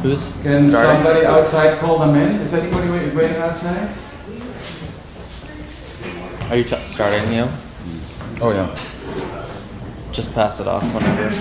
Who's Can starting? somebody outside call them in? Is anybody waiting outside? Are you starting, Neil? Oh yeah. Just pass it off whenever.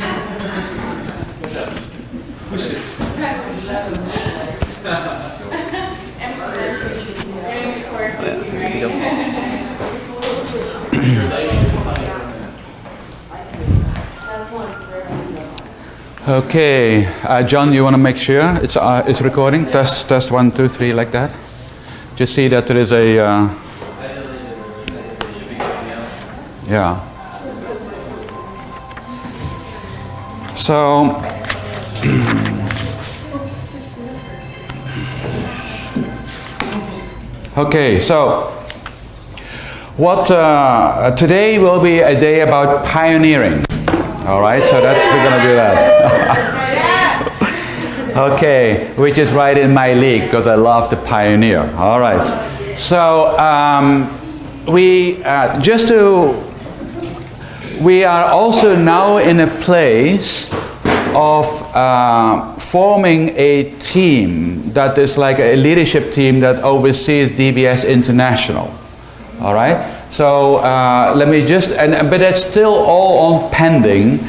Okay, John, you want to make sure it's recording? Test 1, 2, 3, like that. Just see that there is a. Yeah. So. Okay, so what today will be a day about pioneering. All right, so we're gonna do that. Okay, which is right in my league because I love to pioneer. All right, so we are also now in a place of forming a team that is like a leadership team that oversees DBS International. All right. So let me just, but it's still all on pending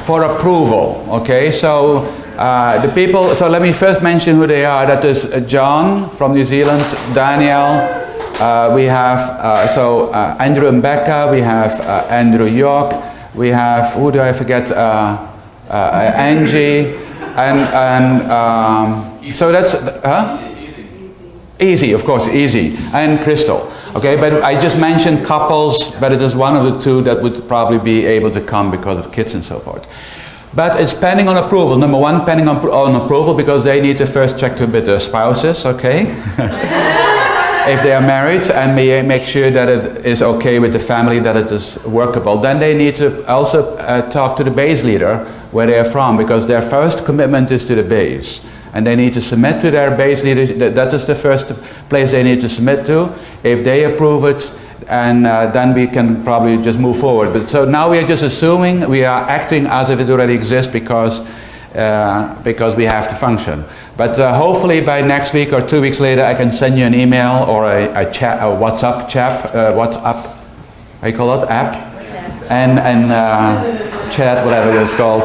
for approval. Okay. So the people. So let me first mention who they are. That is John from New Zealand, Daniel. We have Andrew and Becca. We have Andrew York. We have, who do I forget? Angie, and so that's Easy, of course, Easy, and Crystal. Okay, but I just mentioned couples, but it is one of the two that would probably be able to come because of kids and so forth. But it's pending on approval. Number one, pending on approval because they need to first check with their spouses, okay? If they are married, and make sure that it is okay with the family, that it is workable. Then they need to also talk to the base leader where they are from, because their first commitment is to the base. And they need to submit to their base leader. That is the first place they need to submit to. If they approve it, and then we can probably just move forward. But so now we are just assuming, we are acting as if it already exists because we have to function. But hopefully by next week or 2 weeks later, I can send you an email or a chat, a WhatsApp WhatsApp, how you call it, app, and chat, whatever it's called,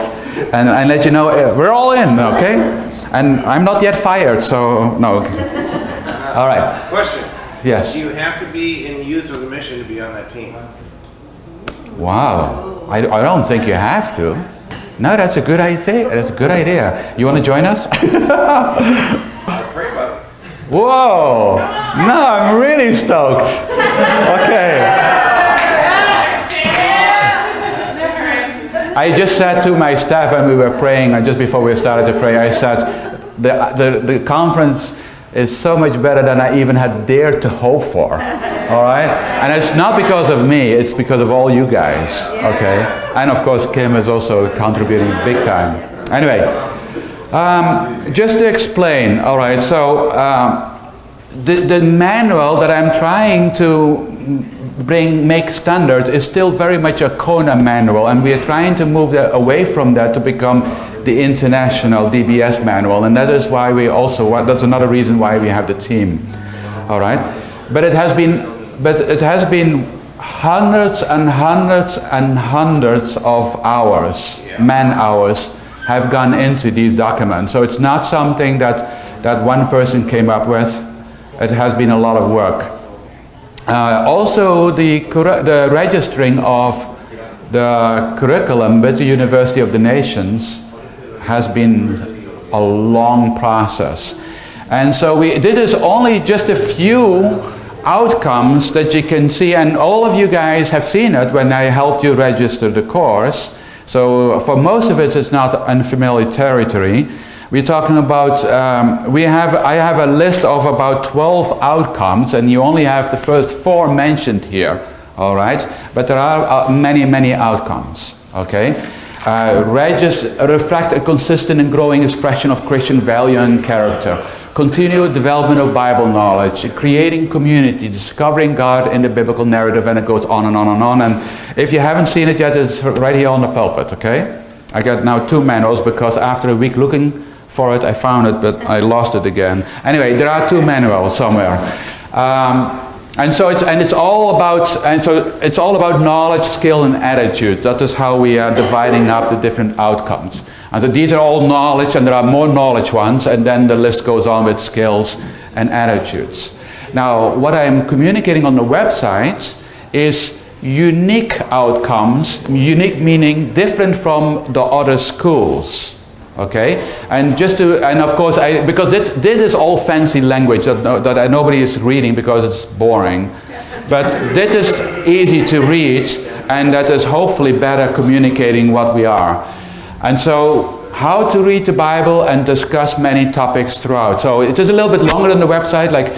and let you know we're all in, okay? And I'm not yet fired, so no. All right. Question. Yes. Do you have to be in youth of the mission to be on that team? Wow. I don't think you have to. No, that's a good idea. That's a good idea. You want to join us? I'll pray about it. Whoa! No, I'm really stoked. Okay. I just said to my staff when we were praying, and just before we started to pray, I said, the conference is so much better than I even had dared to hope for. All right? And it's not because of me, it's because of all you guys. Okay? And of course, Kim is also contributing big time. Anyway, just to explain, all right, so the manual that I'm trying to make standards is still very much a Kona manual, and we are trying to move away from that to become the international DBS manual, and that is why we also, that's another reason why we have the team. All right? But it has been hundreds and hundreds and hundreds of hours, man hours, have gone into these documents. So it's not something that one person came up with. It has been a lot of work. Also, the registering of the curriculum with the University of the Nations has been a long process. And so this is only just a few outcomes that you can see, and all of you guys have seen it when I helped you register the course. So for most of it, it's not unfamiliar territory. We're talking about, I have a list of about 12 outcomes, and you only have the first 4 mentioned here, all right? But there are many, many outcomes, okay? Reflect a consistent and growing expression of Christian value and character. Continued development of Bible knowledge, creating community, discovering God in the biblical narrative, and it goes on and on and on. And if you haven't seen it yet, it's right here on the pulpit, okay? I got now 2 manuals because after a week looking for it. I found it, but I lost it again. Anyway, there are 2 manuals somewhere. It's all about knowledge, skill, and attitudes. That is how we are dividing up the different outcomes. And so these are all knowledge, and there are more knowledge ones, and then the list goes on with skills and attitudes. Now, what I am communicating on the website is unique outcomes, unique meaning different from the other schools. Okay, and of course, because this is all fancy language that nobody is reading because it's boring, but this is easy to read, and that is hopefully better communicating what we are. And so, how to read the Bible and discuss many topics throughout. So it is a little bit longer than the website, like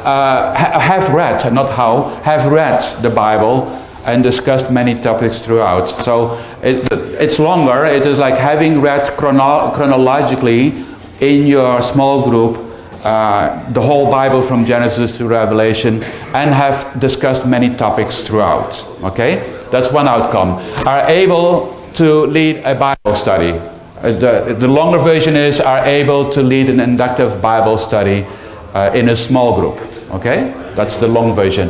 have read the Bible and discussed many topics throughout. So it's longer. It is like having read chronologically in your small group the whole Bible from Genesis to Revelation and have discussed many topics throughout. Okay? That's one outcome. Are able to lead a Bible study. The longer version is are able to lead an inductive Bible study in a small group. Okay? That's the long version.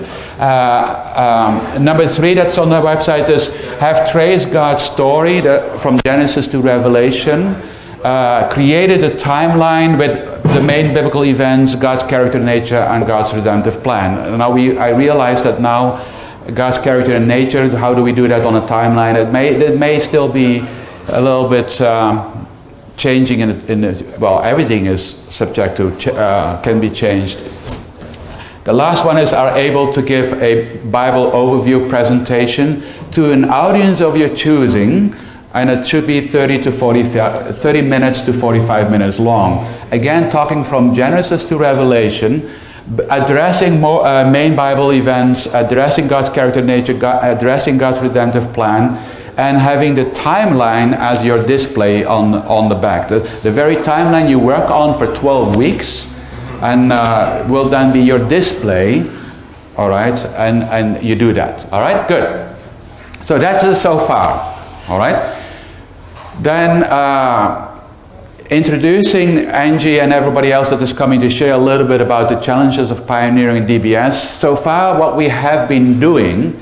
Number 3 that's on the website is have traced God's story from Genesis to Revelation, created a timeline with the main biblical events, God's character, nature, and God's redemptive plan. And now I realize that now God's character and nature, how do we do that on a timeline? It may still be a little bit changing everything is subject to can be changed. The last one is are able to give a Bible overview presentation to an audience of your choosing, and it should be 30 minutes to 45 minutes long. Again, talking from Genesis to Revelation, addressing more main Bible events, addressing God's character, nature, addressing God's redemptive plan, and having the timeline as your display on the back. The very timeline you work on for 12 weeks and will then be your display, all right, and you do that, all right, good. So that's it so far, all right. Then introducing Angie and everybody else that is coming to share a little bit about the challenges of pioneering DBS. So far what we have been doing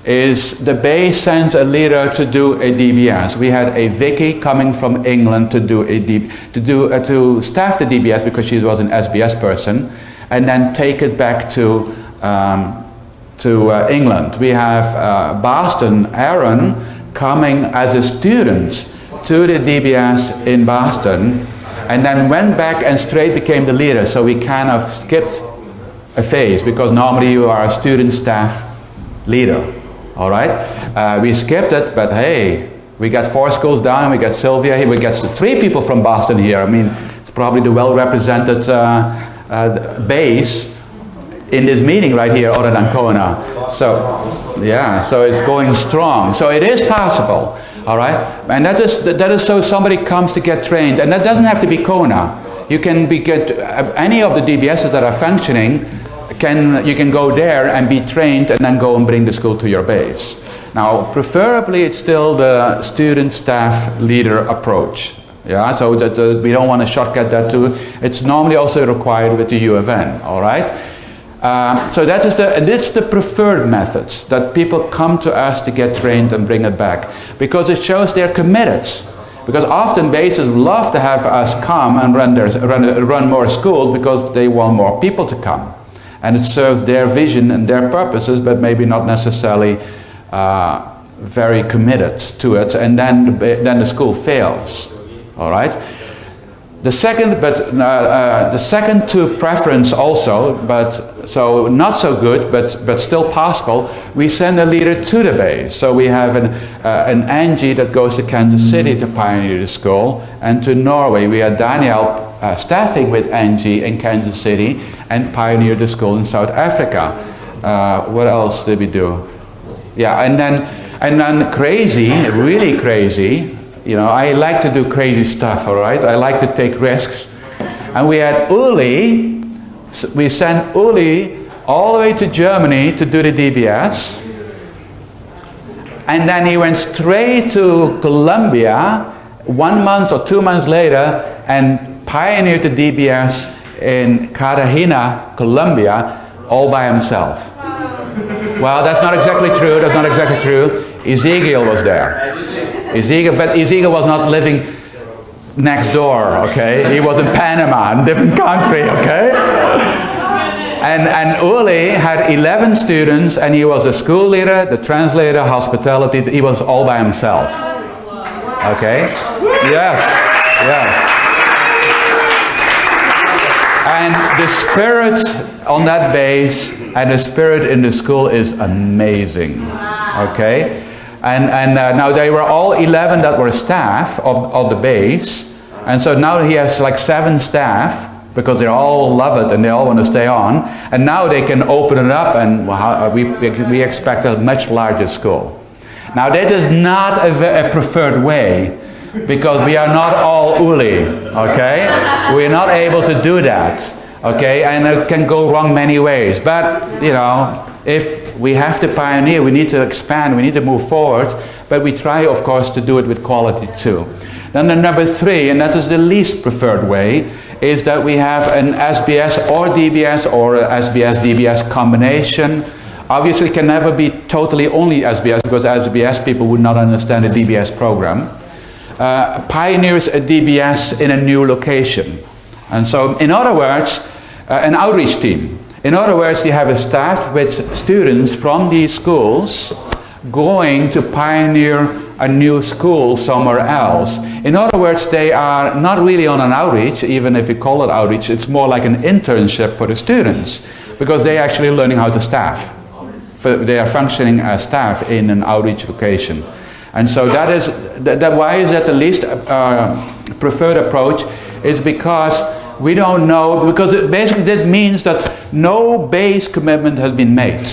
is the Bay sends a leader to do a DBS. We had a Vicky coming from England to staff the DBS because she was an SBS person, and then take it back to England. We have Boston Aaron coming as a student to the DBS in Boston, and then went back and straight became the leader. So we kind of skipped a phase because normally you are a student staff leader. All right, we skipped it, but hey, we got 4 schools down, we got Sylvia here, we got 3 people from Boston here. I mean, it's probably the well-represented base in this meeting right here, other than Kona. So, yeah, so it's going strong. So it is possible, all right? And that is so somebody comes to get trained, and that doesn't have to be Kona. You can get any of the DBSs that are functioning. You can go there and be trained and then go and bring the school to your base. Now, preferably it's still the student staff leader approach. Yeah, so that we don't want to shortcut that too. It's normally also required with the U of N, all right? So this is the preferred method, that people come to us to get trained and bring it back, because it shows they're committed. Because often bases love to have us come and run more schools because they want more people to come. And it serves their vision and their purposes, but maybe not necessarily very committed to it, and then the school fails. All right. The second to preference also, but so not so good, but still possible. We send a leader to the base. So we have an Angie that goes to Kansas City to pioneer the school, and to Norway. We had Danielle staffing with Angie in Kansas City and pioneer the school in South Africa. What else did we do? Yeah, and then crazy, really crazy. You know, I like to do crazy stuff, all right? I like to take risks. And we had Uli, we sent Uli all the way to Germany to do the DBS. And then he went straight to Colombia 1 month or 2 months later and pioneered the DBS in Cartagena, Colombia, all by himself. Well, that's not exactly true. That's not exactly true. Ezekiel was there. But Ezekiel was not living next door, okay? He was in Panama, in a different country, okay? And Uli had 11 students, and he was the school leader, the translator, hospitality. He was all by himself. Okay? Yes. And the spirit on that base and the spirit in the school is amazing. Okay? And now they were all 11 that were staff of the base. And so now he has like 7 staff because they all love it and they all want to stay on. And now they can open it up, and we expect a much larger school. Now that is not a preferred way, because we are not all Uli, okay? We're not able to do that, okay? And it can go wrong many ways. But, you know, if we have to pioneer, we need to expand, we need to move forward. But we try, of course, to do it with quality too. Then the number 3, and that is the least preferred way, is that we have an SBS or DBS or SBS DBS combination. Obviously, it can never be totally only SBS, because SBS people would not understand the DBS program. Pioneers a DBS in a new location. And so, in other words, an outreach team. In other words, you have a staff with students from these schools going to pioneer a new school somewhere else. In other words, they are not really on an outreach, even if you call it outreach. It's more like an internship for the students, because they're actually learning how to staff. They are functioning as staff in an outreach location. And so that is, why is that the least preferred approach? Is because we don't know, because basically that means that no base commitment has been made.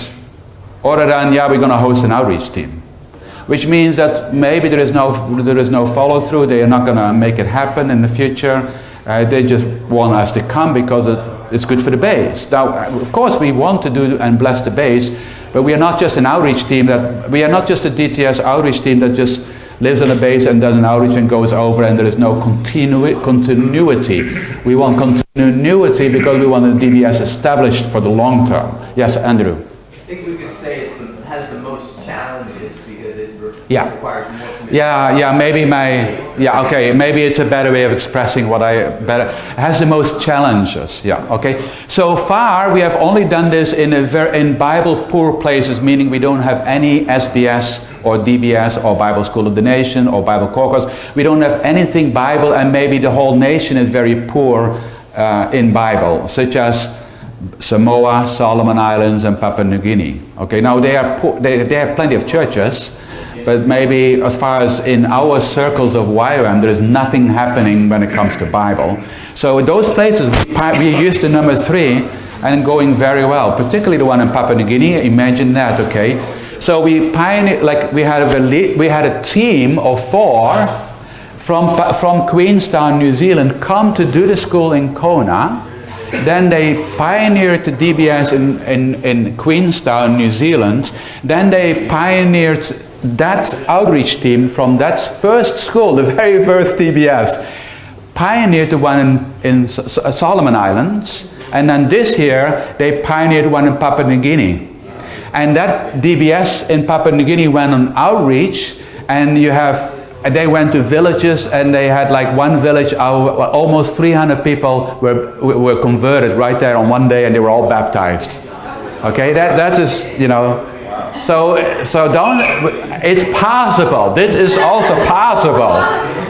Other than, yeah, we're going to host an outreach team. Which means that maybe there is no follow through, they are not going to make it happen in the future. They just want us to come because it's good for the base. Now, of course, we want to do and bless the base, but we are not just an outreach team, we are not just a DTS outreach team that just lives on a base and does an outreach and goes over, and there is no continuity. We want continuity because we want the DBS established for the long term. Yes, Andrew? I think we could say it has the most challenges because it requires more commitment. Maybe it's a better way of expressing what it has the most challenges. So far we have only done this in Bible poor places, meaning we don't have any SBS or DBS or Bible School of the Nation or Bible Caucus. We don't have anything Bible, and maybe the whole nation is very poor in Bible, such as Samoa, Solomon Islands, and Papua New Guinea. Okay, now they are poor, they have plenty of churches, but maybe as far as in our circles of YWAM, there is nothing happening when it comes to Bible. So in those places, we used the number 3 and going very well, particularly the one in Papua New Guinea. Imagine that, okay? So we pioneered, like we had a team of 4 from Queenstown, New Zealand, come to do the school in Kona. Then they pioneered the DBS in Queenstown, New Zealand. Then they pioneered that outreach team from that first school, the very first DBS, pioneered the one in Solomon Islands. And then this year, they pioneered one in Papua New Guinea. And that DBS in Papua New Guinea went on outreach, and they went to villages, and they had like one village, almost 300 people were converted right there on one day, and they were all baptized. Okay, that is, you know, so it's possible. This is also possible.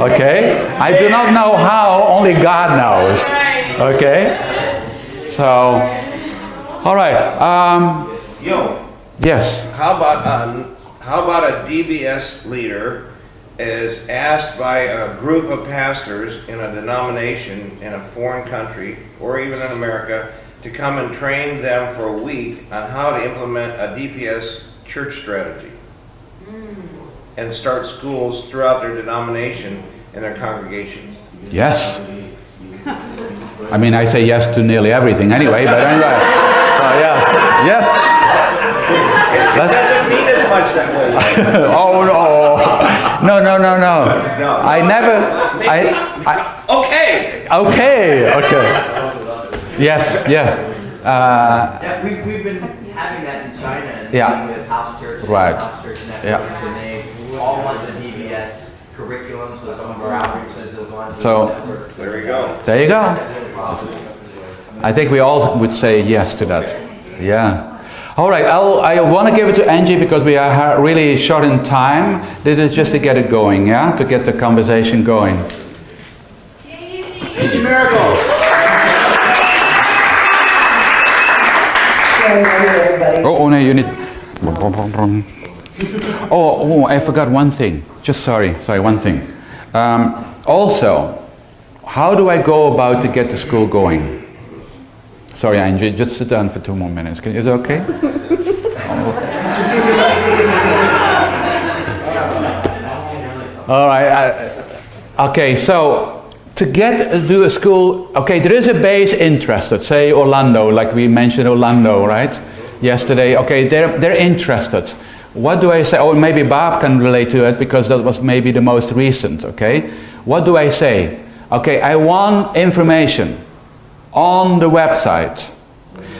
Okay, I do not know how, only God knows. Okay, so, all right. Yes. How about a DBS leader is asked by a group of pastors in a denomination in a foreign country or even in America to come and train them for a week on how to implement a DPS church strategy and start schools throughout their denomination and their congregations? Yes. I mean, I say yes to nearly everything anyway, but anyway. Yes. It doesn't mean as much that way. Oh no. No. I never. Okay. Okay, okay. Yes, yeah. Yeah, we've been having that in China and Yeah. with House Church and Right. House Church Networks, Yeah. and they all want the DBS curriculum, so some of our outreaches will go on to So- the networks. There you go. There you go. I think we all would say yes to that. Yeah. All right, I want to give it to Angie because we are really short in time. This is just to get it going, yeah? To get the conversation going. It's a miracle! Oh, no, you need... Oh, I forgot one thing. Just sorry, one thing. Also, how do I go about to get the school going? Sorry, Angie, just sit down for 2 more minutes. Is it okay? All right. Okay, so to do a school, okay, there is a base interest. Let's say Orlando, like we mentioned Orlando, right? Yesterday. Okay, they're interested. What do I say? Oh, maybe Bob can relate to it because that was maybe the most recent. Okay, what do I say? Okay, I want information on the website.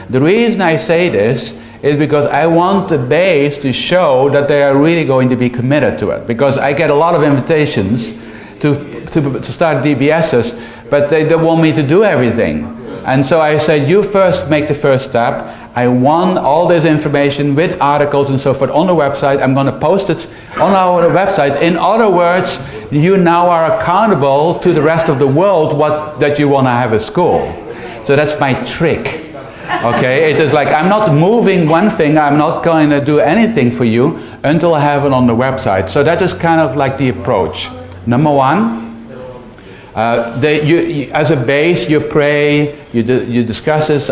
The reason I say this is because I want the base to show that they are really going to be committed to it. Because I get a lot of invitations to start DBSs, but they want me to do everything. And so I said, you first make the first step. I want all this information with articles and so forth on the website. I'm going to post it on our website. In other words, you now are accountable to the rest of the world that you want to have a school. So that's my trick. Okay, it is like I'm not moving one thing, I'm not going to do anything for you until I have it on the website. So that is kind of like the approach. Number one, as a base, you pray, you discuss this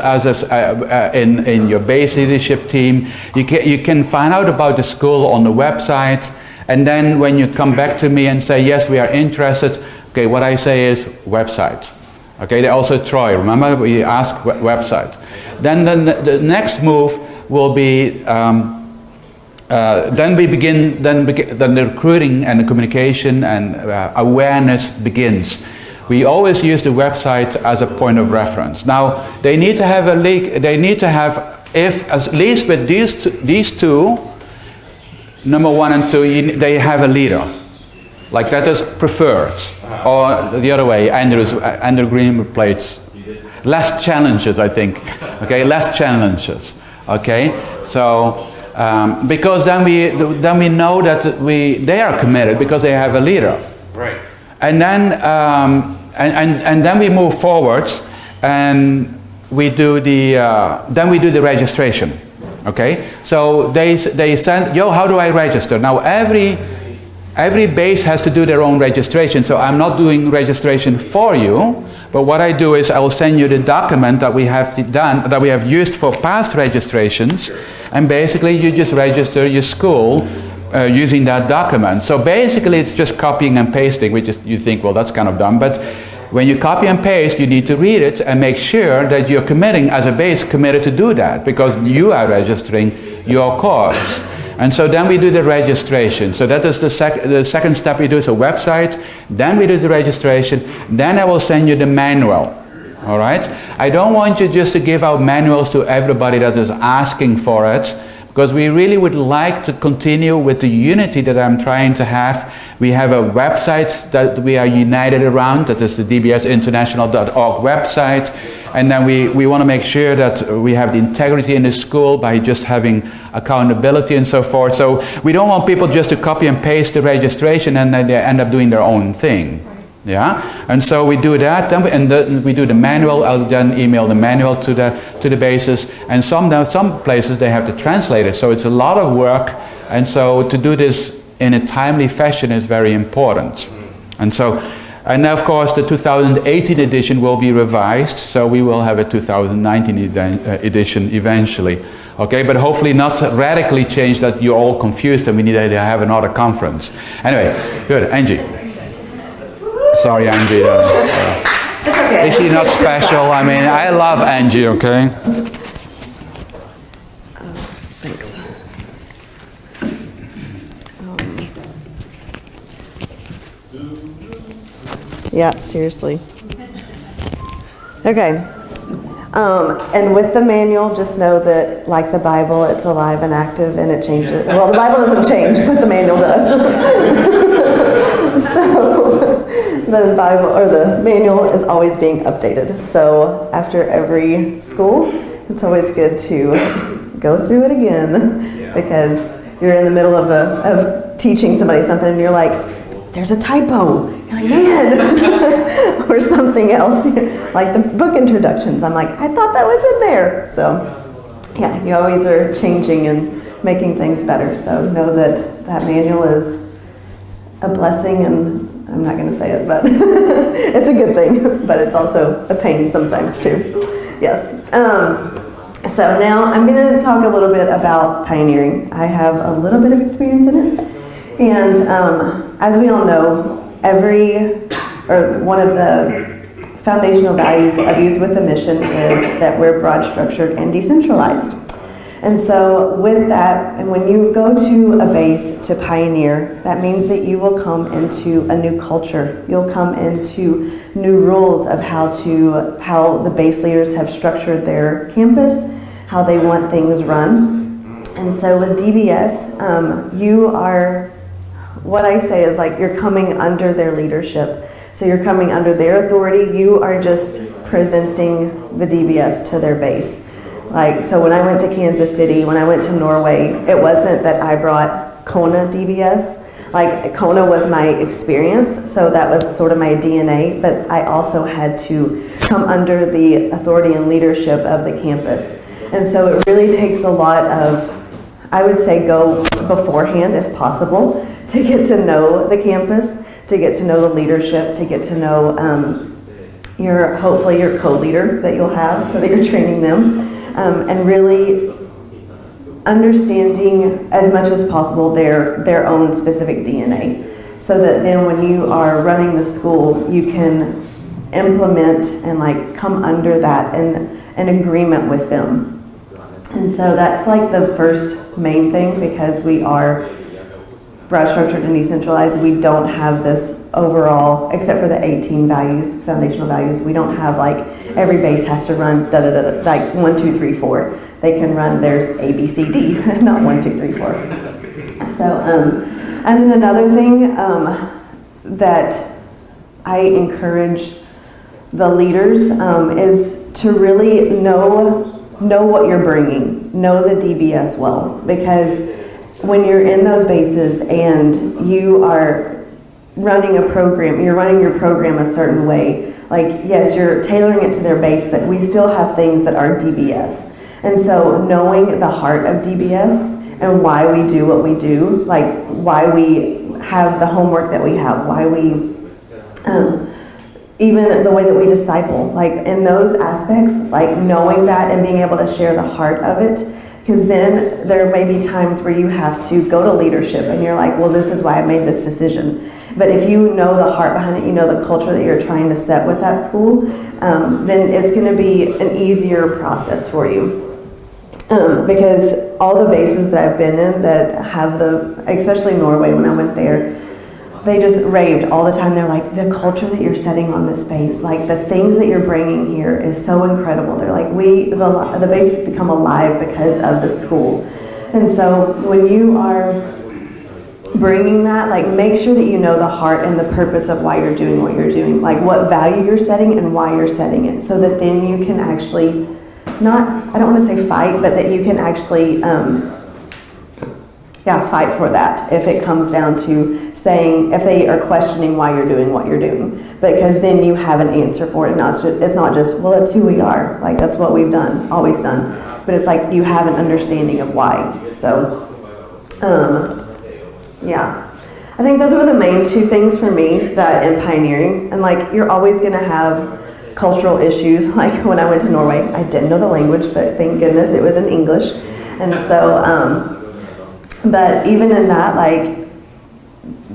in your base leadership team. You can find out about the school on the website, and then when you come back to me and say, yes, we are interested, okay, what I say is website. Okay, they also Troy, remember we asked website. Then the next move will be, then the recruiting and the communication and awareness begins. We always use the website as a point of reference. Now, they need to have at least with these two, number 1 and 2, they have a leader. Like that is preferred. Or the other way, Andrew Green plays less challenges, I think. Okay, less challenges. Okay, so because then we know that they are committed because they have a leader. Right. And then and then we move forward and we do the registration. Okay, so they send, yo, how do I register? Now every base has to do their own registration, so I'm not doing registration for you, but what I do is I will send you the document that we have done, that we have used for past registrations, and basically you just register your school using that document. So basically it's just copying and pasting, which is, you think, well, that's kind of dumb, but when you copy and paste, you need to read it and make sure that you're committing, as a base, committed to do that, because you are registering your course. And so then we do the registration. So that is the second step we do is a website. Then we do the registration. Then I will send you the manual. All right? I don't want you just to give out manuals to everybody that is asking for it, because we really would like to continue with the unity that I'm trying to have. We have a website that we are united around. That is the dbsinternational.org website. And then we want to make sure that we have the integrity in the school by just having accountability and so forth. So we don't want people just to copy and paste the registration and then they end up doing their own thing. Yeah, and so we do that, then we do the manual. I'll then email the manual to the bases, and some places they have to translate it. So it's a lot of work, and so to do this in a timely fashion is very important. And of course the 2018 edition will be revised, so we will have a 2019 edition eventually. Okay, but hopefully not radically changed that you're all confused and we need to have another conference. Anyway, good, Angie. Sorry, Angie. It's okay. Is she not special? I mean, I love Angie, okay? Thanks. Yeah, seriously. Okay. And with the manual, just know that, like the Bible, it's alive and active and it changes. Well, the Bible doesn't change, but the manual does. So the Bible or the manual is always being updated. So after every school, it's always good to go through it again because you're in the middle of teaching somebody something and you're like, there's a typo. You're like, man, or something else, like the book introductions. I'm like, I thought that was in there. So, yeah, you always are changing and making things better. So know that that manual is a blessing, and I'm not going to say it, but it's a good thing. But it's also a pain sometimes too. Yes. So now I'm going to talk a little bit about pioneering. I have a little bit of experience in it. And as we all know, one of the foundational values of Youth with a Mission is that we're broad structured and decentralized. And so with that, and when you go to a base to pioneer, that means that you will come into a new culture. You'll come into new rules of how the base leaders have structured their campus, how they want things run. And so with DBS, you are, what I say is like you're coming under their leadership. So you're coming under their authority. You are just presenting the DBS to their base. Like, so when I went to Kansas City, when I went to Norway, it wasn't that I brought Kona DBS. Like, Kona was my experience, so that was sort of my DNA, but I also had to come under the authority and leadership of the campus. And so it really takes a lot of, I would say, go beforehand if possible to get to know the campus, to get to know the leadership, to get to know hopefully your co-leader that you'll have so that you're training them. And really understanding as much as possible their own specific DNA, so that then when you are running the school, you can implement and like come under that and an agreement with them. And so that's like the first main thing, because we are broad structured and decentralized. We don't have this overall, except for the 18 values, foundational values, we don't have like every base has to run like 1, 2, 3, 4. They can run, there's A, B, C, D, not 1, 2, 3, 4. So, and then another thing that I encourage the leaders is to really know what you're bringing, know the DBS well, because when you're in those bases and you are running a program, you're running your program a certain way, like, yes, you're tailoring it to their base, but we still have things that are DBS. And so knowing the heart of DBS and why we do what we do, like why we have the homework that we have, why we, even the way that we disciple, like in those aspects, like knowing that and being able to share the heart of it. Because then there may be times where you have to go to leadership and you're like, well, this is why I made this decision. But if you know the heart behind it, you know the culture that you're trying to set with that school, then it's going to be an easier process for you. Because all the bases that I've been in that have especially Norway when I went there, they just raved all the time. They're like, the culture that you're setting on this base, like the things that you're bringing here is so incredible. They're like, the base has become alive because of the school. And so when you are bringing that, like make sure that you know the heart and the purpose of why you're doing what you're doing, like what value you're setting and why you're setting it, so that then you can actually I don't want to say fight, but that you can actually fight for that if it comes down to saying, if they are questioning why you're doing what you're doing, because then you have an answer for it. It's not just, well, that's who we are, like that's what we've done, always done, but it's like you have an understanding of why. So I think those were the main two things for me that in pioneering. And like you're always going to have cultural issues. Like when I went to Norway, I didn't know the language, but thank goodness it was in English. And so but even in that, like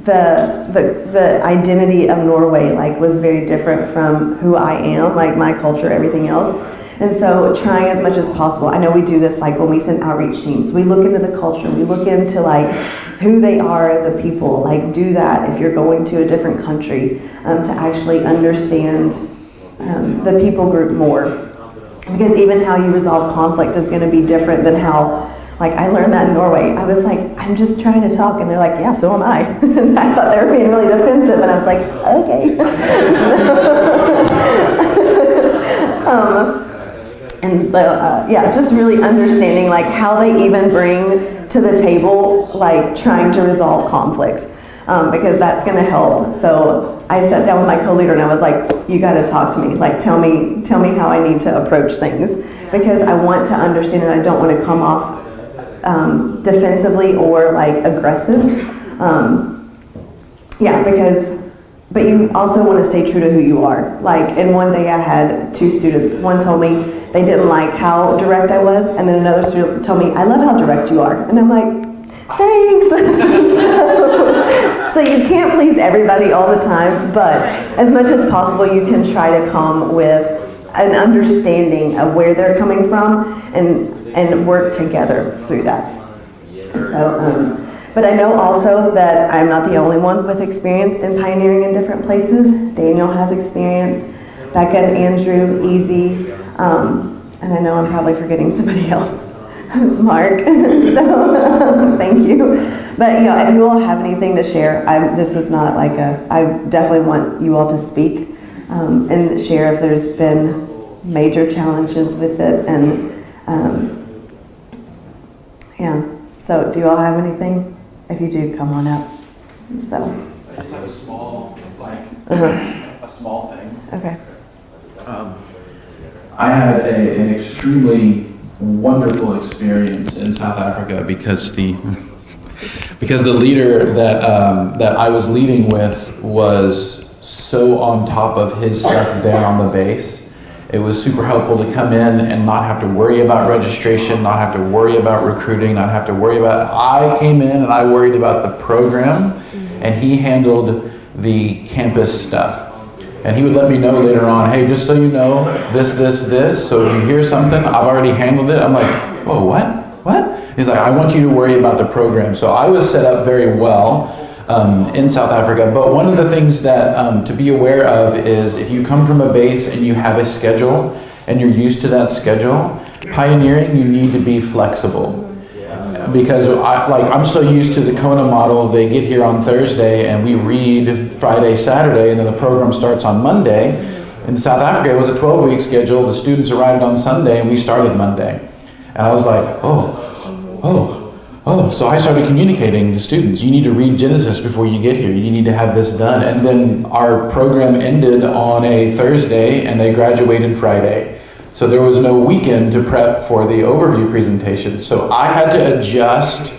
the identity of Norway like was very different from who I am, like my culture, everything else. And so trying as much as possible. I know we do this like when we send outreach teams. We look into the culture. We look into like who they are as a people. Like do that if you're going to a different country, to actually understand the people group more. Because even how you resolve conflict is going to be different than how, like, I learned that in Norway. I was like, I'm just trying to talk. And they're like, yeah, so am I. And I thought they were being really defensive. And I was like, okay. And so, yeah, just really understanding, like, how they even bring to the table, like, trying to resolve conflict. Because that's going to help. So I sat down with my co-leader and I was like, you got to talk to me. Like, tell me how I need to approach things. Because I want to understand and I don't want to come off defensively or like aggressive. But you also want to stay true to who you are. Like, in one day I had 2 students. One told me they didn't like how direct I was, and then another student told me, I love how direct you are. And I'm like, thanks. So you can't please everybody all the time, but as much as possible you can try to come with an understanding of where they're coming from and work together through that. So, but I know also that I'm not the only one with experience in pioneering in different places. Daniel has experience, Becca and Andrew, Easy, and I know I'm probably forgetting somebody else. Mark, so thank you. But if you all have anything to share, this is not like I definitely want you all to speak and share if there's been major challenges with it. And yeah, so do you all have anything? If you do, come on up. So. I just have a small, Uh-huh. a small thing. Okay. I had an extremely wonderful experience in South Africa because the leader that I was leading with was so on top of his stuff there on the base. It was super helpful to come in and not have to worry about registration, not have to worry about recruiting, not have to worry about. I came in and I worried about the program, and he handled the campus stuff. And he would let me know later on, hey, just so you know, this, so if you hear something, I've already handled it. I'm like, whoa, what? He's like, I want you to worry about the program. So I was set up very well in South Africa. But one of the things that to be aware of is if you come from a base and you have a schedule and you're used to that schedule, pioneering, you need to be flexible. Because I'm so used to the Kona model, they get here on Thursday and we read Friday, Saturday, and then the program starts on Monday. In South Africa, it was a 12-week schedule. The students arrived on Sunday and we started Monday. And I was like, so I started communicating to students, you need to read Genesis before you get here. You need to have this done. And then our program ended on a Thursday and they graduated Friday. So there was no weekend to prep for the overview presentation. So I had to adjust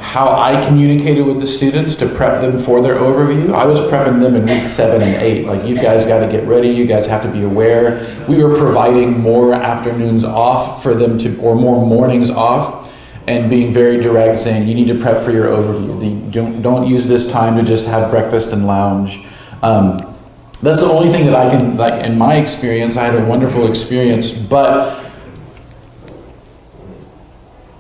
how I communicated with the students to prep them for their overview. I was prepping them in week 7 and 8. Like, you guys got to get ready. You guys have to be aware. We were providing more afternoons off for them or more mornings off, and being very direct, saying you need to prep for your overview. Don't use this time to just have breakfast and lounge. That's the only thing that I can, in my experience, I had a wonderful experience, but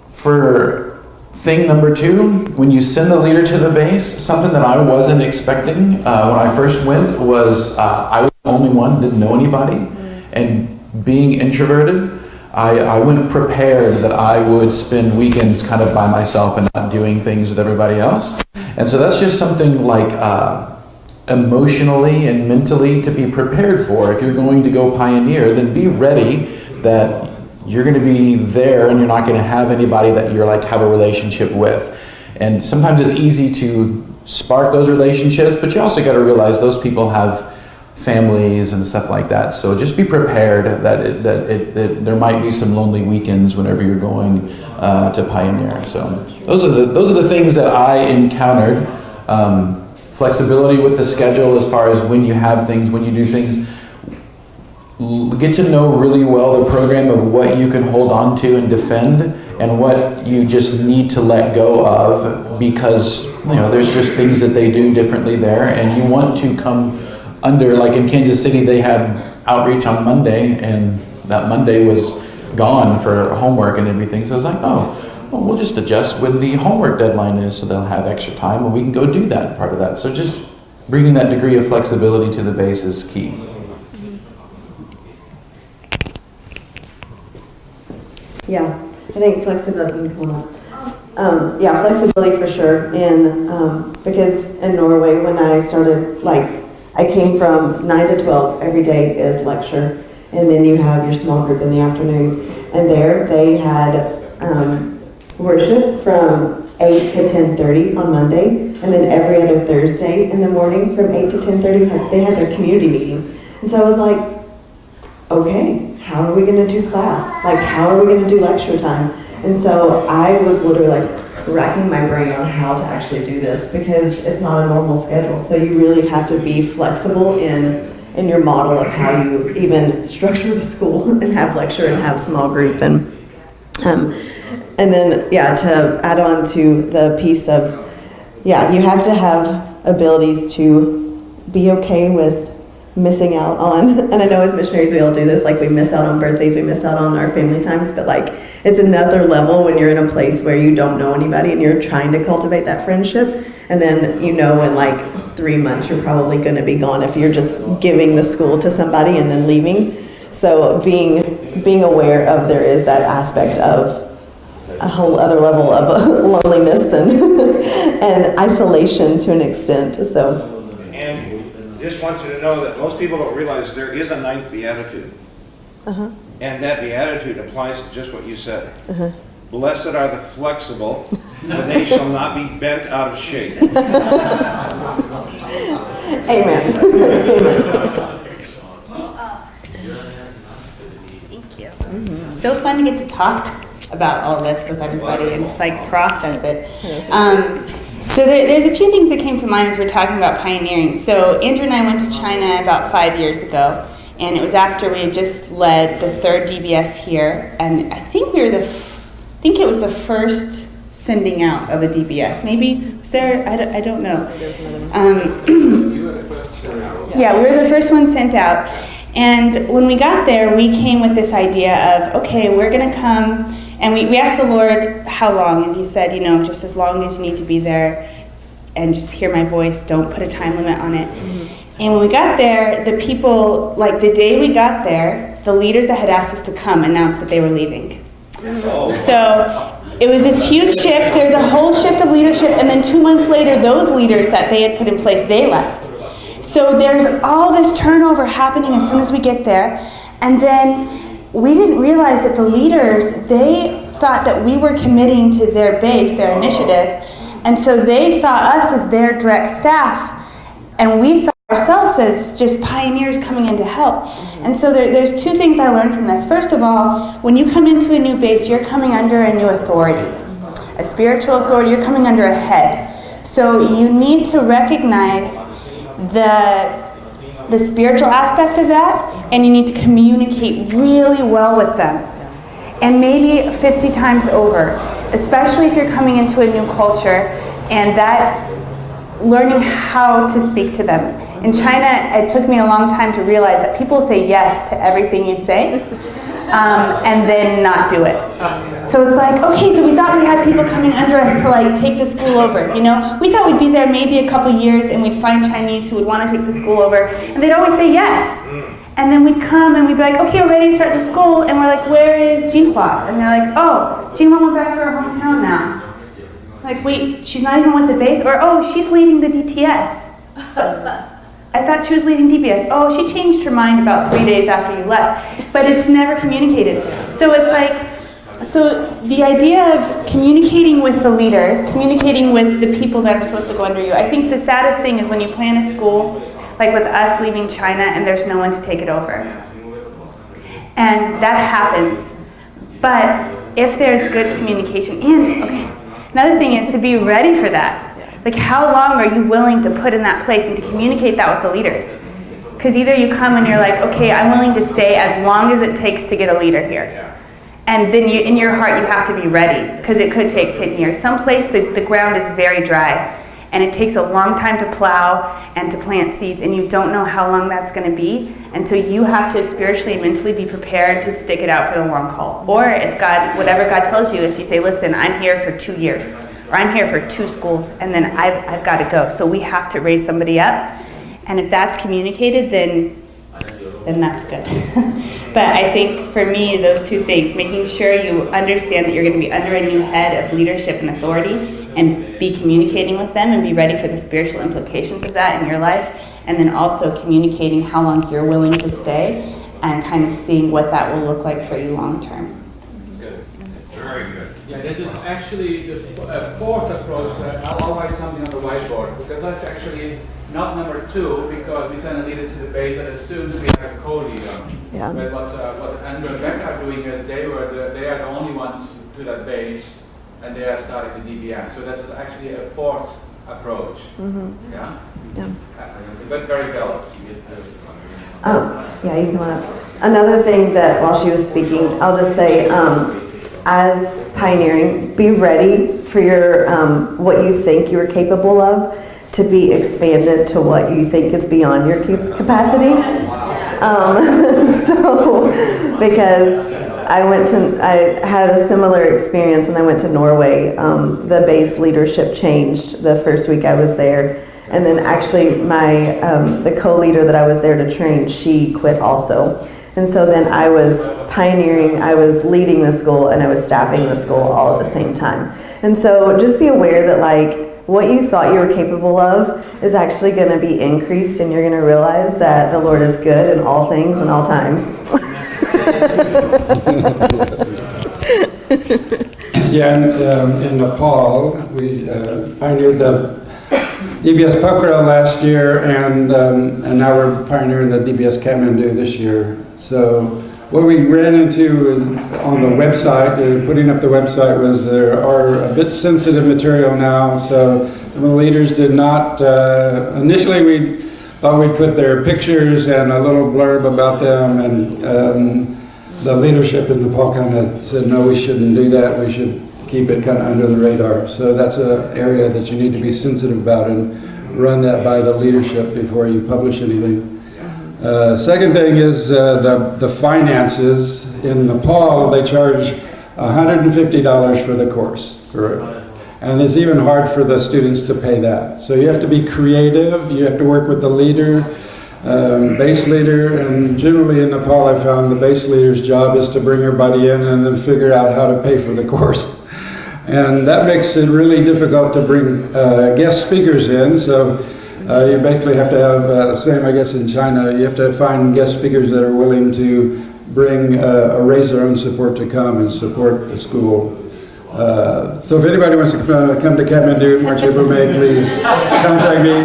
for thing number 2, when you send the leader to the base, something that I wasn't expecting when I first went was I was the only one, didn't know anybody, and being introverted, I went prepared that I would spend weekends kind of by myself and not doing things with everybody else. And so that's just something emotionally and mentally to be prepared for. If you're going to go pioneer, then be ready that you're going to be there and you're not going to have anybody that you're have a relationship with. And sometimes it's easy to spark those relationships, but you also got to realize those people have families and stuff like that. So just be prepared that there might be some lonely weekends whenever you're going to pioneer. So those are the things that I encountered. Flexibility with the schedule as far as when you have things, when you do things. Get to know really well the program of what you can hold on to and defend and what you just need to let go of, because there's just things that they do differently there, and you want to come under, like in Kansas City, they had outreach on Monday and that Monday was gone for homework and everything. So I was like, well, we'll just adjust when the homework deadline is so they'll have extra time and we can go do that part of that. So just bringing that degree of flexibility to the base is key. Yeah, I think flexibility can come up. Yeah, flexibility for sure. And because in Norway, when I started, like, I came from 9 to 12 every day is lecture, and then you have your small group in the afternoon. And there they had worship from 8 to 10:30 on Monday, and then every other Thursday in the morning from 8 to 10:30 they had their community meeting. And so I was like, okay, how are we going to do class? Like, how are we going to do lecture time? And so I was literally like racking my brain on how to actually do this, because it's not a normal schedule. So you really have to be flexible in your model of how you even structure the school and have lecture and have small group. And then, yeah, to add on to the piece of, yeah, you have to have abilities to be okay with missing out on, and I know as missionaries we all do this, like we miss out on birthdays, we miss out on our family times, but like it's another level when you're in a place where you don't know anybody and you're trying to cultivate that friendship, and then you know in like 3 months you're probably going to be gone if you're just giving the school to somebody and then leaving. So being aware of there is that aspect of a whole other level of loneliness and isolation to an extent. So. And just want you to know that most people don't realize there is a ninth beatitude. Uh-huh. And that beatitude applies to just what you said. Uh-huh. Blessed are the flexible, for they shall not be bent out of shape. Amen. Thank you. So fun to get to talk about all this with everybody and just like process it. So there's a few things that came to mind as we're talking about pioneering. So Andrew and I went to China about 5 years ago, and it was after we had just led the third DBS here, and I think we were I think it was the first sending out of a DBS. Maybe was there? I don't know. Yeah, we were the first one sent out, and when we got there, we came with this idea of, okay, we're going to come. And we asked the Lord how long, and he said, you know, just as long as you need to be there and just hear my voice, don't put a time limit on it. Mm-hmm. And when we got there, the people, like the day we got there, the leaders that had asked us to come announced that they were leaving. Oh. So it was this huge shift. There's a whole shift of leadership, and then 2 months later, those leaders that they had put in place, they left. So there's all this turnover happening as soon as we get there. And then we didn't realize that the leaders, they thought that we were committing to their base, their initiative, and so they saw us as their direct staff, and we saw ourselves as just pioneers coming in to help. And so there's two things I learned from this. First of all, when you come into a new base, you're coming under a new authority, a spiritual authority. You're coming under a head. So you need to recognize the spiritual aspect of that, and you need to communicate really well with them. And maybe 50 times over, especially if you're coming into a new culture, and that learning how to speak to them. In China, it took me a long time to realize that people say yes to everything you say, and then not do it. So it's like, okay, so we thought we had people coming under us to like take the school over, you know? We thought we'd be there maybe a couple years and we'd find Chinese who would want to take the school over, and they'd always say yes. And then we'd come and we'd be like, okay, we're ready to start the school, and we're like, where is Jinhua? And they're like, oh, Jinhua went back to her hometown now. Like, wait, she's not even with the base? Or, oh, she's leading the DTS. I thought she was leading DBS. Oh, she changed her mind about 3 days after you left. But it's never communicated. So it's like, so the idea of communicating with the leaders, communicating with the people that are supposed to go under you. I think the saddest thing is when you plan a school, like with us leaving China, and there's no one to take it over. And that happens. But if there's good communication, and, okay, another thing is to be ready for that. Like, how long are you willing to put in that place and to communicate that with the leaders? Because either you come and you're like, okay, I'm willing to stay as long as it takes to get a leader here. And then you, in your heart, you have to be ready, because it could take 10 years. Someplace the ground is very dry, and it takes a long time to plow and to plant seeds, and you don't know how long that's going to be. And so you have to spiritually and mentally be prepared to stick it out for the long haul. Or if God, whatever God tells you, if you say, listen, I'm here for 2 years, or I'm here for 2 schools, and then I've got to go. So we have to raise somebody up. And if that's communicated, then then that's good. But I think for me, those two things, making sure you understand that you're going to be under a new head of leadership and authority, and be communicating with them and be ready for the spiritual implications of that in your life, and then also communicating how long you're willing to stay and kind of seeing what that will look like for you long term. Very good. Yeah, that is actually the fourth approach. I'll write something on the whiteboard, because that's actually not number 2, because we send a leader to the base, and as soon as we have a co-leader. Yeah. But what Andrew and Rebecca are doing is they are the only ones to that base, and they are starting the DBS. So that's actually a fourth approach. Yeah? Yeah. But very valid. Yeah, you can want to. Another thing that while she was speaking, I'll just say, as pioneering, be ready for your what you think you're capable of to be expanded to what you think is beyond your capacity. So, because I had a similar experience, and I went to Norway. The base leadership changed the first week I was there. And then actually the co-leader that I was there to train, she quit also. And so then I was pioneering, I was leading the school, and I was staffing the school all at the same time. And so just be aware that like what you thought you were capable of is actually going to be increased, and you're going to realize that the Lord is good in all things and all times. Yeah, in Nepal, we pioneered the DBS Pokhara last year, and now we're pioneering the DBS Kathmandu this year. So what we ran into on the website, putting up the website, was there are a bit sensitive material now. So some of the leaders did not, initially we thought we'd put their pictures and a little blurb about them, and the leadership in Nepal kind of said, no, we shouldn't do that. We should keep it kind of under the radar. So that's an area that you need to be sensitive about and run that by the leadership before you publish anything. Second thing is the finances. In Nepal, they charge $150 for the course. And it's even hard for the students to pay that. So you have to be creative. You have to work with the leader, base leader, and generally in Nepal I found the base leader's job is to bring everybody in and then figure out how to pay for the course. And that makes it really difficult to bring guest speakers in. So you basically have to have, same I guess in China, you have to find guest speakers that are willing to bring raise their own support to come and support the school. So if anybody wants to come to Kathmandu, March, April, May, please contact me.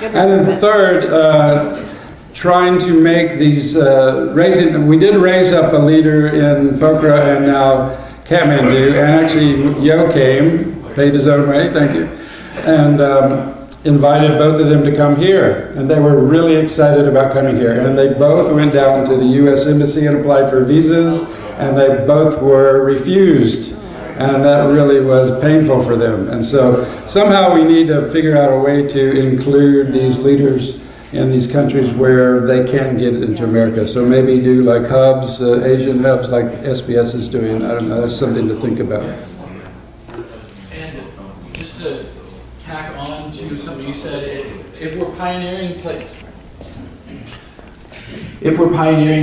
And then third, trying to make these, we did raise up a leader in Pokhara and now Kathmandu, and actually Yo came, paid his own way, thank you, and invited both of them to come here, and they were really excited about coming here, and they both went down to the U.S. Embassy and applied for visas, and they both were refused, and that really was painful for them. And so somehow we need to figure out a way to include these leaders in these countries where they can get into America. So maybe do like hubs, Asian hubs like SBS is doing. I don't know, that's something to think about. And just to tack on to something you said, if we're pioneering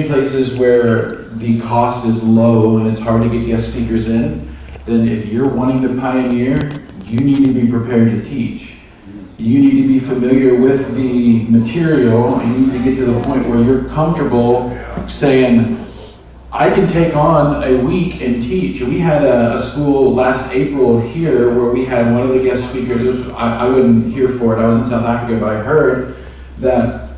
places where the cost is low and it's hard to get guest speakers in, then if you're wanting to pioneer, you need to be prepared to teach. You need to be familiar with the material, and you need to get to the point where you're comfortable saying, I can take on a week and teach. We had a school last April here where we had one of the guest speakers. I wasn't here for it, I was in South Africa, but I heard that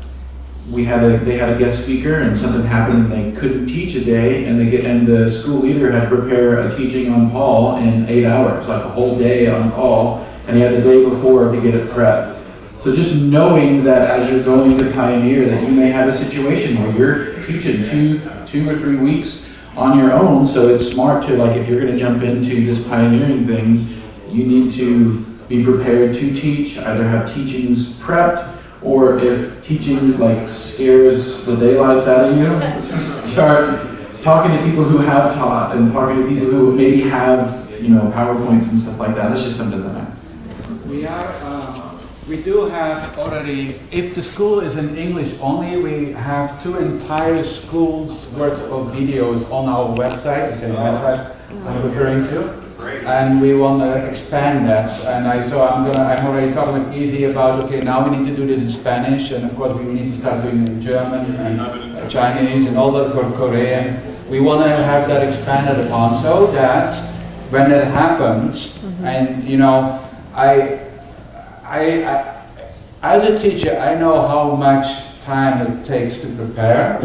they had a guest speaker and something happened and they couldn't teach a day, and the school leader had to prepare a teaching on Paul in 8 hours, like a whole day on Paul. And he had the day before to get it prepped. So just knowing that as you're going to pioneer, that you may have a situation where you're teaching two or 3 weeks on your own. So it's smart to, like, if you're going to jump into this pioneering thing, you need to be prepared to teach, either have teachings prepped, or if teaching like scares the daylights out of you, start talking to people who have taught and talking to people who maybe have, PowerPoints and stuff like that. That's just something that We are We do have already, if the school is in English only, we have 2 entire schools worth of videos on our website, the same website I'm referring to. And we want to expand that. And I'm already talking with Easy about, okay, now we need to do this in Spanish, and of course we need to start doing it in German and Chinese and all that for Korean. We want to have that expanded upon so that when that happens, and you know, I as a teacher, I know how much time it takes to prepare,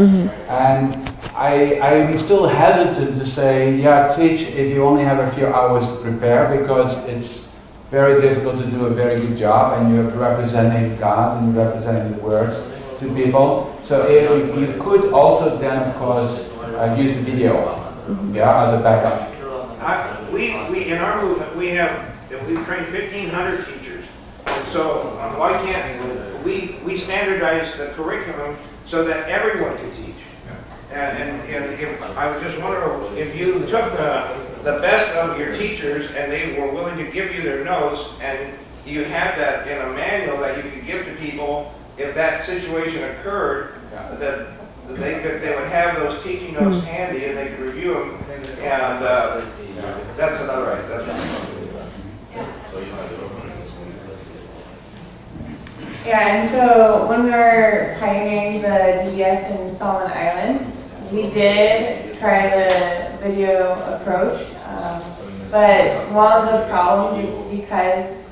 and I'm still hesitant to say, yeah, teach if you only have a few hours to prepare, because it's very difficult to do a very good job, and you're representing God and you're representing the words to people. So you could also then, of course, use the video, yeah, as a backup. We in our movement, we've trained 1,500 teachers. And so why can't we standardize the curriculum so that everyone can teach? And if, I was just wondering if you took the best of your teachers and they were willing to give you their notes, and you had that in a manual that you could give to people if that situation occurred, that they would have those teaching notes handy and they could review them. And that's another idea. That's right. Yeah, and so when we were pioneering the DBS in Solomon Islands, we did try the video approach, but one of the problems is because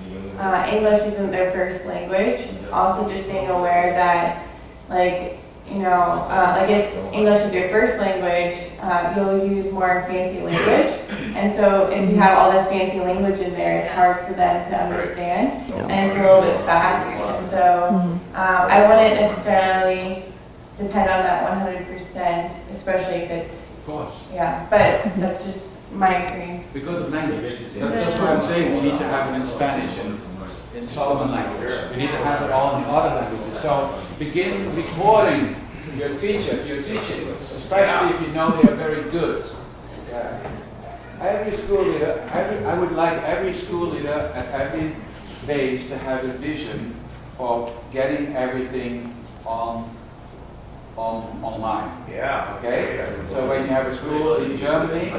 English isn't their first language. Also, just being aware that, like, you know, like if English is your first language, you'll use more fancy language. And so if you have all this fancy language in there, it's hard for them to understand. And it's a little bit fast. And so I wouldn't necessarily depend on that 100%, especially if it's, Of course. yeah, but that's just my experience. Because of language. That's what I'm saying. We need to have it in Spanish and in Solomon language. We need to have it all in other languages. So begin recording your teaching, especially if you know they are very good. Every school leader, I would like every school leader at every base to have a vision for getting everything online. Yeah. Okay? So when you have a school in Germany,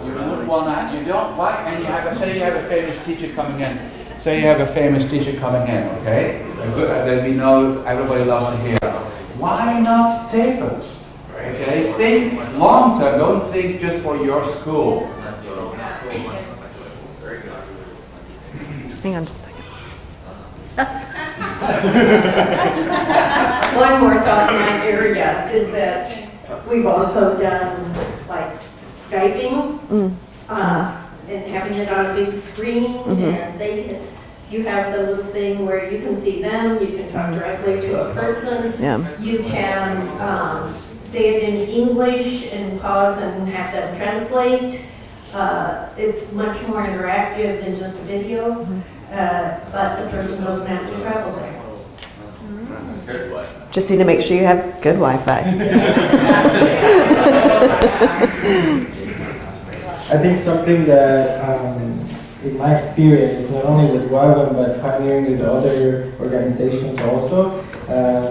you wouldn't want to, you don't, why? And you have, say you have a famous teacher coming in. Say you have a famous teacher coming in, okay? That we know everybody loves to hear. Why not tape it? Okay? Think long term, don't think just for your school. Hang on just a second. One more thought in that area is that we've also done like Skyping and having it on a big screen, and they can, you have the little thing where you can see them, you can talk directly to a person, you can say it in English and pause and have them translate. It's much more interactive than just a video, but the person doesn't have to travel there. Just need to make sure you have good Wi-Fi. I think something that, in my experience, not only with WAGON, but pioneering with other organizations also,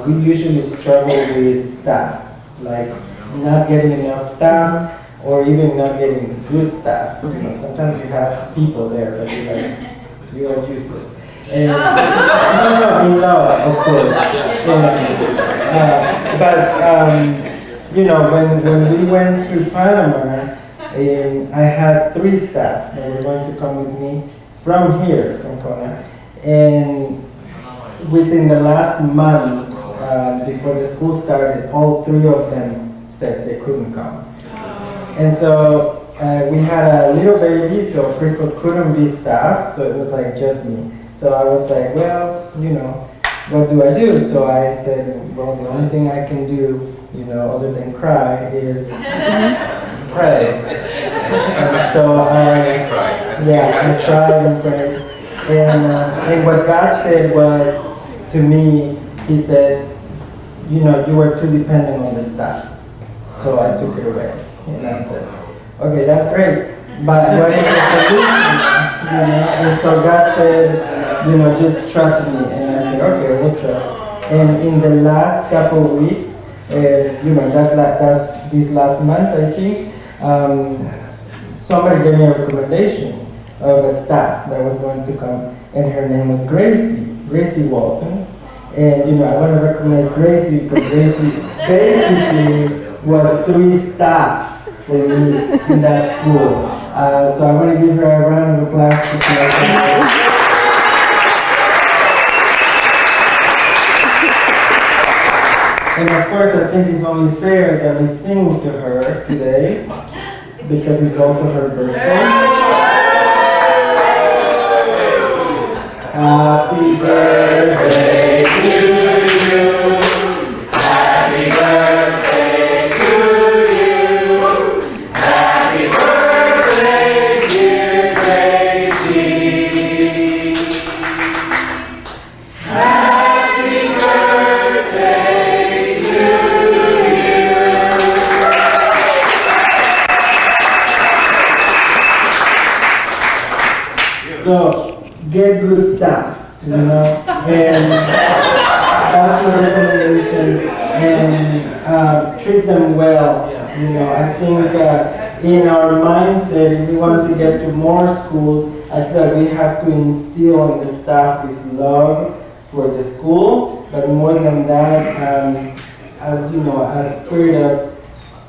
we usually struggle with staff, like not getting enough staff, or even not getting good staff. You know, sometimes you have people there, but you're like, you are useless. And, no, of course. But you know, when we went to Panama, I had 3 staff that were going to come with me from here, from Kona. And within the last month, before the school started, all 3 of them said they couldn't come. And so we had a little baby, so Crystal couldn't be staff, so it was like just me. So I was like, well, you know, what do I do? So I said, well, the only thing I can do, you know, other than cry is pray. And so I cried and prayed. And what God said was, to me, He said, you know, you were too dependent on the staff. So I took it away. And I said, okay, that's great. But what is the solution? You know? And so God said, you know, just trust me. And I said, okay, we'll trust. And in the last couple of weeks, that's this last month, I think, somebody gave me a recommendation of a staff that was going to come, and her name was Gracie Walton. And I want to recognize Gracie because Gracie basically was 3 staff for me in that school. So I want to give her a round of applause. And of course, I think it's only fair that we sing to her today because it's also her birthday. Happy birthday to you. Happy birthday to you. Happy birthday, dear Gracie. Happy birthday to you. So, get good stuff, and that's my recommendation, and treat them well. I think in our mindset, if we want to get to more schools, I feel like we have to instill in the staff this love for the school, but more than that, a spirit of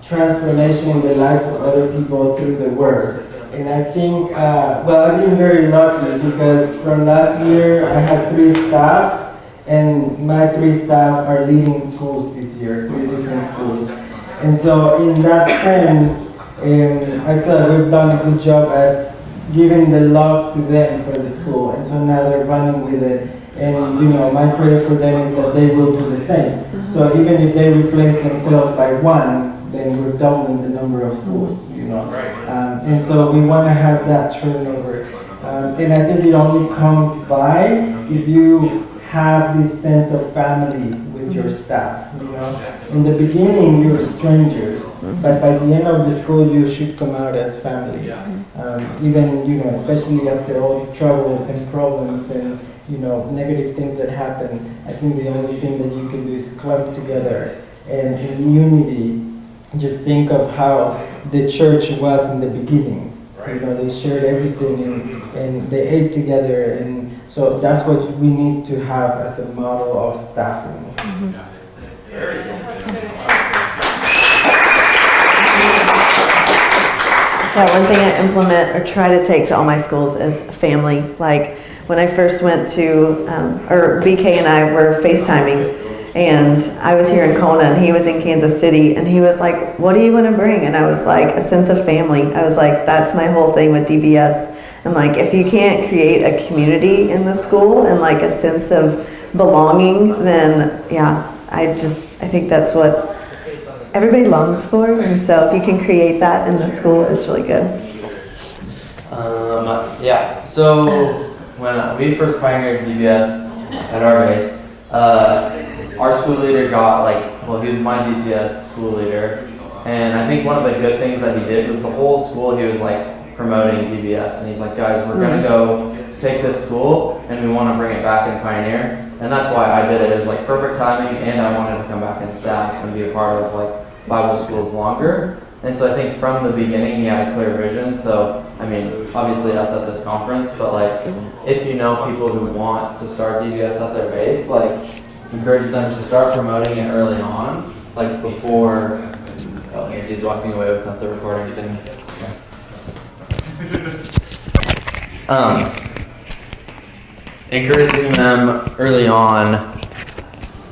transformation in the lives of other people through the word. And I think, I've been very lucky because from last year I had 3 staff, and my 3 staff are leading schools this year, 3 different schools. And so in that sense, I feel like we've done a good job at giving the love to them for the school. And so now they're running with it. And my prayer for them is that they will do the same. So even if they replace themselves by 1, then we're doubling the number of schools, and so we want to have that turnover. And I think it only comes by if you have this sense of family with your staff, In the beginning, you're strangers, but by the end of the school, you should come out as family. Even, especially after all the troubles and problems and, negative things that happen, I think the only thing that you can do is club together and in unity. Just think of how the church was in the beginning. They shared everything and they ate together, and so that's what we need to have as a model of staffing. Yeah, one thing I implement or try to take to all my schools is family. Like when I first went to, BK and I were FaceTiming. And I was here in Kona and he was in Kansas City, and he was like, what do you want to bring? And I was like, a sense of family. I was like, that's my whole thing with DBS. I'm like, if you can't create a community in the school and like a sense of belonging, then I think that's what everybody longs for. And so if you can create that in the school, it's really good. So when we first pioneered DBS at our base, our school leader got he was my DTS school leader, and I think one of the good things that he did was the whole school he was promoting DBS, and he's like, guys, we're gonna go take this school and we want to bring it back in Pioneer, and that's why I did it. It was perfect timing, and I wanted to come back and staff and be a part of Bible schools longer. And so I think from the beginning he had a clear vision. So obviously us at this conference, but if people who want to start DBS at their base, encourage them to start promoting it early on, before. Oh, Andy's walking away without the recording thing. Encouraging them early on,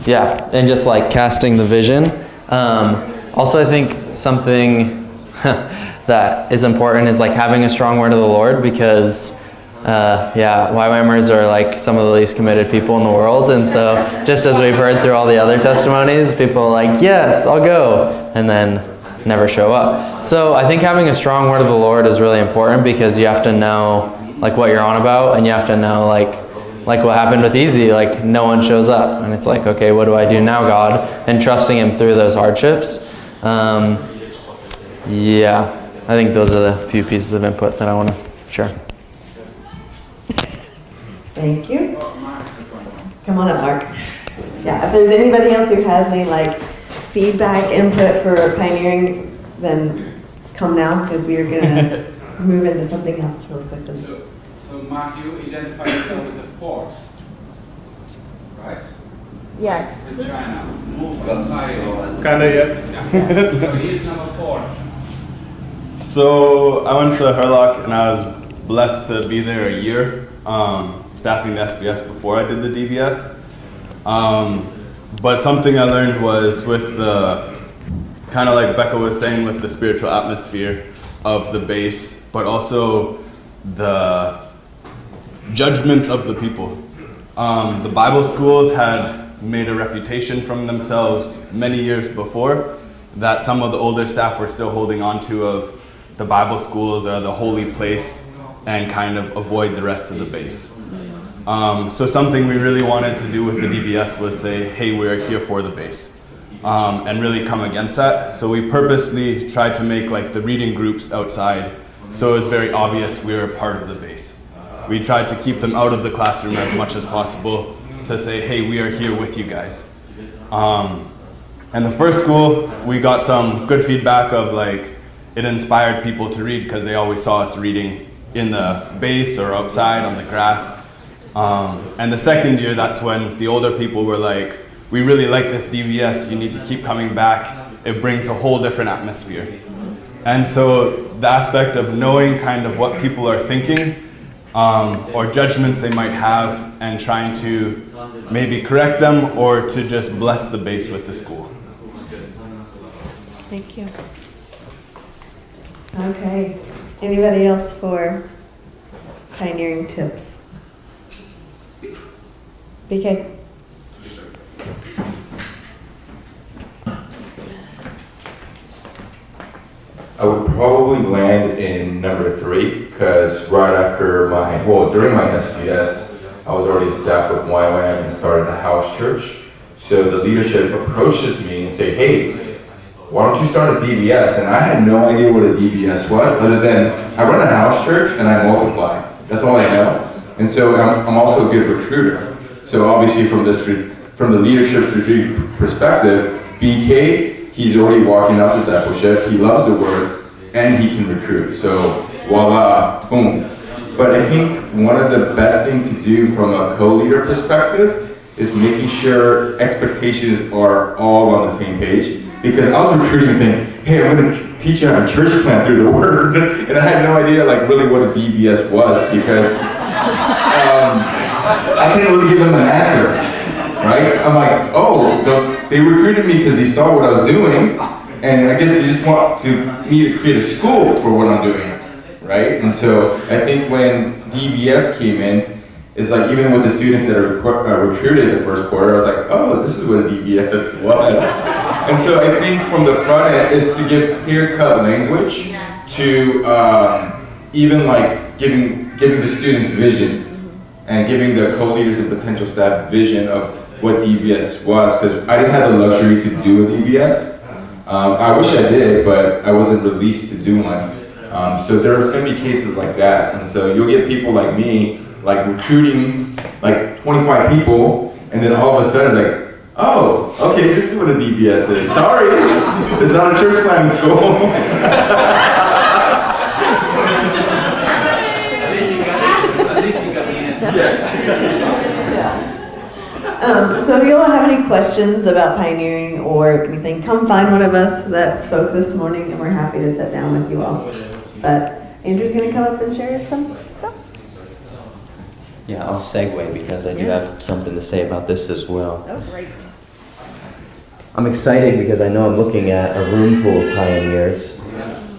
and just casting the vision. Also, I think something that is important is having a strong word of the Lord, because YWAMers are some of the least committed people in the world, and so just as we've heard through all the other testimonies, people are like, yes, I'll go, and then never show up. So I think having a strong word of the Lord is really important, because you have to know what you're on about, and you have to know what happened with Easy, no one shows up, and it's okay, what do I do now, God? And trusting Him through those hardships. I think those are the few pieces of input that I want to share. Thank you. Come on up, Mark. Yeah, if there's anybody else who has any like feedback, input for pioneering, then come now because we are gonna move into something else really quickly. So Mark, you identify yourself with the fourth, right? Yes. With China. Move from Thailand. Kinda, yeah. Yes. So he's number 4. So I went to Hurlock and I was blessed to be there a year, staffing the SBS before I did the DBS. But something I learned was with the, kind of like Becca was saying, with the spiritual atmosphere of the base, but also the judgments of the people. The Bible schools had made a reputation from themselves many years before that some of the older staff were still holding on to, of the Bible schools are the holy place and kind of avoid the rest of the base. So something we really wanted to do with the DBS was say, hey, we're here for the base, and really come against that. So we purposely tried to make like the reading groups outside, so it's very obvious we're a part of the base. We tried to keep them out of the classroom as much as possible to say, hey, we are here with you guys. And the first school, we got some good feedback of like, it inspired people to read because they always saw us reading in the base or outside on the grass. And the second year, that's when the older people were like, we really like this DBS, you need to keep coming back. It brings a whole different atmosphere. And so the aspect of knowing kind of what people are thinking, or judgments they might have, and trying to maybe correct them or to just bless the base with the school. Thank you. Okay. Anybody else for pioneering tips? BK? I would probably land in number 3 because right after during my SBS, I was already staffed with YWAM and started a house church. So the leadership approaches me and say, hey, why don't you start a DBS? And I had no idea what a DBS was other than I run a house church and I multiply. That's all I know. And so I'm also a good recruiter. So obviously from the leadership strategic perspective, BK, he's already walking up discipleship, he loves the word, and he can recruit. So voila, boom. But I think one of the best things to do from a co-leader perspective is making sure expectations are all on the same page. Because I was recruiting saying, hey, I'm going to teach you how to church plant through the word. And I had no idea like really what a DBS was because I couldn't really give them an answer, right? I'm like, oh, they recruited me because they saw what I was doing. And I guess they just want me to create a school for what I'm doing, right? And so I think when DBS came in, it's like even with the students that are recruited the first quarter, I was like, oh, this is what a DBS was. And so I think from the front end is to give clear-cut language to even like giving the students vision and giving the co-leaders and potential staff vision of what DBS was, because I didn't have the luxury to do a DBS. I wish I did, but I wasn't released to do one. So there's going to be cases like that, and so you'll get people like me, like recruiting like 25 people, and then all of a sudden like, oh, okay, this is what a DBS is. Sorry, it's not a church planting school. So if you all have any questions about pioneering or anything, come find one of us that spoke this morning and we're happy to sit down with you all. But Andrew's going to come up and share some stuff. Yeah, I'll segue because I do have something to say about this as well. Oh, great. I'm excited because I know I'm looking at a room full of pioneers.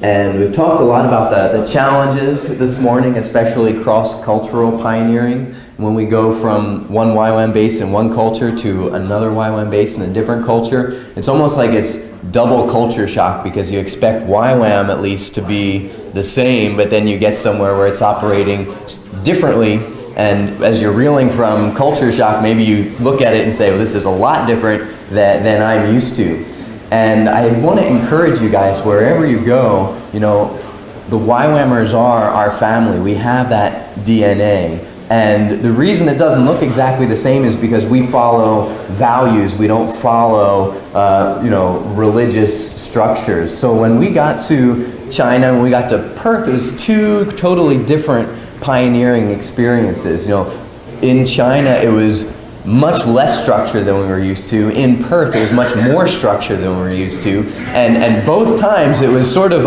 And we've talked a lot about the challenges this morning, especially cross-cultural pioneering. When we go from one YWAM base in one culture to another YWAM base in a different culture, it's almost like it's double culture shock because you expect YWAM at least to be the same, but then you get somewhere where it's operating differently. And as you're reeling from culture shock, maybe you look at it and say, well, this is a lot different than I'm used to. And I want to encourage you guys, wherever you go, you know, the YWAMers are our family. We have that DNA. And the reason it doesn't look exactly the same is because we follow values. We don't follow, religious structures. So when we got to China, when we got to Perth, it was two totally different pioneering experiences. In China, it was much less structure than we were used to. In Perth, it was much more structure than we were used to. And both times, it was sort of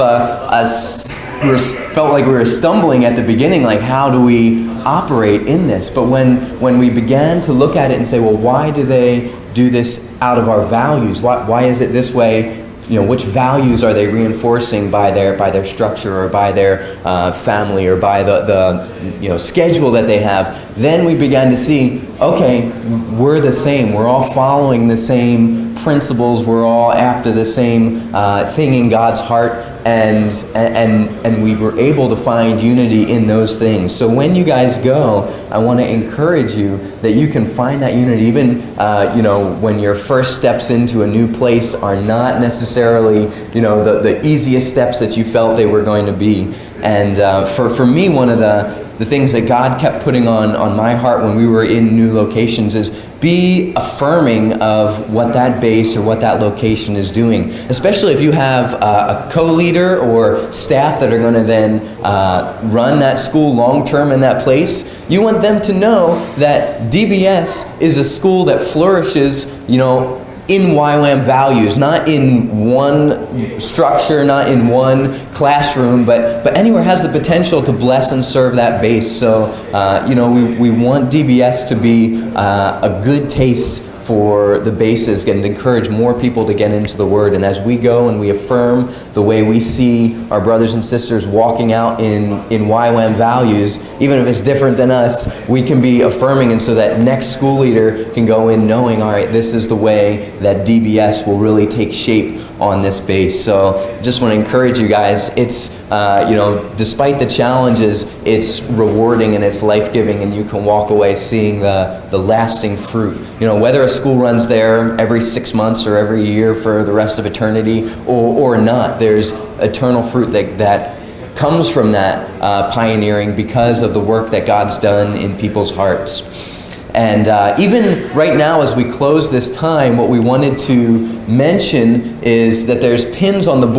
felt like we were stumbling at the beginning, like how do we operate in this? But when we began to look at it and say, well, why do they do this out of our values? Why is it this way? Which values are they reinforcing by their structure or by their family or by the schedule that they have? Then we began to see, okay, we're the same. We're all following the same principles. We're all after the same thing in God's heart. And we were able to find unity in those things. So when you guys go, I want to encourage you that you can find that unity. Even when your first steps into a new place are not necessarily the easiest steps that you felt they were going to be. And for me, one of the things that God kept putting on my heart when we were in new locations is be affirming of what that base or what that location is doing. Especially if you have a co-leader or staff that are going to then run that school long-term in that place. You want them to know that DBS is a school that flourishes, in YWAM values, not in one structure, not in one classroom, but anywhere has the potential to bless and serve that base. So, we want DBS to be a good taste for the bases and to encourage more people to get into the Word. And as we go and we affirm the way we see our brothers and sisters walking out in YWAM values, even if it's different than us, we can be affirming, and so that next school leader can go in knowing, all right, this is the way that DBS will really take shape on this base. So just want to encourage you guys, it's, despite the challenges, it's rewarding and it's life-giving, and you can walk away seeing the lasting fruit. Whether a school runs there every 6 months or every year for the rest of eternity or not, there's eternal fruit that comes from that pioneering because of the work that God's done in people's hearts. And even right now, as we close this time, what we wanted to mention is that there's pins on the board